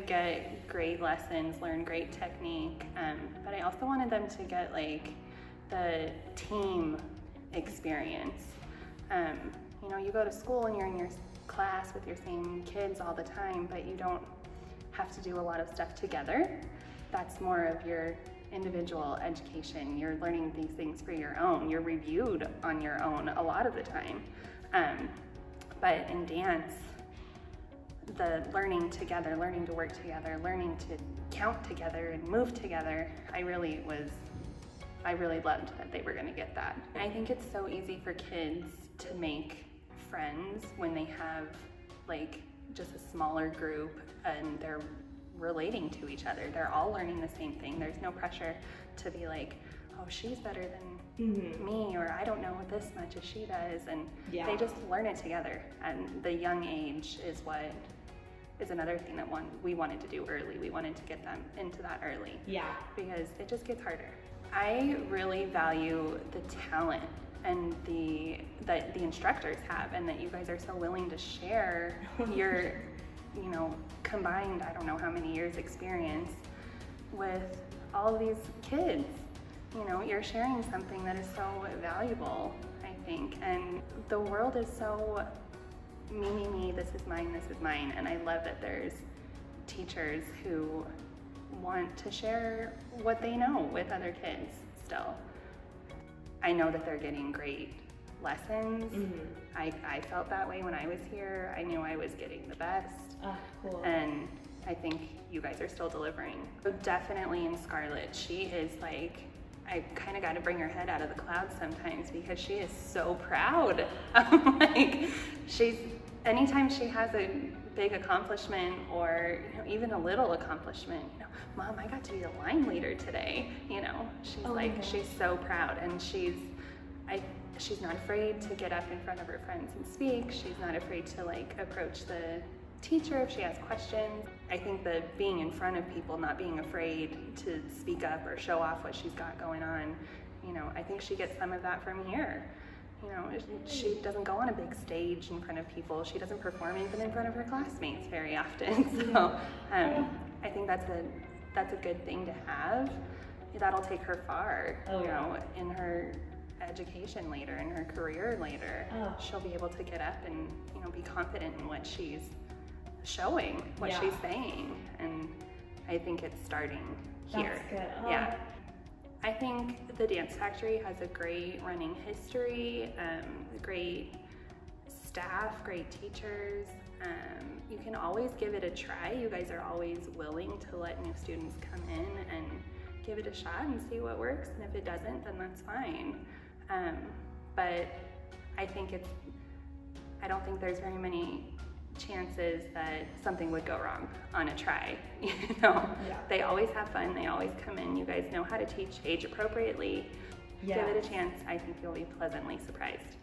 get great lessons, learn great technique, but I also wanted them to get like the team experience. You know, you go to school and you're in your class with your same kids all the time, but you don't have to do a lot of stuff together. That's more of your individual education. You're learning these things for your own. You're reviewed on your own a lot of the time. But in dance, the learning together, learning to work together, learning to count together and move together, I really loved that they were going to get that. I think it's so easy for kids to make friends when they have like just a smaller group and they're relating to each other. They're all learning the same thing. There's no pressure to be like, oh, she's better than me, or I don't know this much as she does. And they just learn it together. And the young age is another thing that we wanted to do early. We wanted to get them into that early. Yeah. Because it just gets harder. I really value the talent and that the instructors have, and that you guys are so willing to share your, you know, combined, I don't know how many years experience with all of these kids. You know, you're sharing something that is so valuable, I think, and the world is so me, this is mine, and I love that there's teachers who want to share what they know with other kids still. I know that they're getting great lessons. I felt that way when I was here. I knew I was getting the best. Cool. And I think you guys are still delivering. So definitely in Scarlett, she is like, I kind of got to bring her head out of the clouds sometimes because she is so proud. Like, anytime she has a big accomplishment, or you know, even a little accomplishment, you know, Mom, I got to be the line leader today. You know, she's she's so proud, and she's not afraid to get up in front of her friends and speak. She's not afraid to like approach the teacher if she has questions. I think that being in front of people, not being afraid to speak up or show off what she's got going on, you know, I think she gets some of that from here. You know, she doesn't go on a big stage in front of people. She doesn't perform even in front of her classmates very often. So I think that's a good thing to have. That'll take her far, you know, in her education later, in her career later. She'll be able to get up and, you know, be confident in what she's showing, what she's saying. And I think it's starting here. That's good. Yeah. I think the Dance Factory has a great running history, great staff, great teachers. You can always give it a try. You guys are always willing to let new students come in and give it a shot and see what works, and if it doesn't, then that's fine. But I don't think there's very many chances that something would go wrong on a try. You know, they always have fun, they always come in. You guys know how to teach age appropriately. Give it a chance. I think you'll be pleasantly surprised.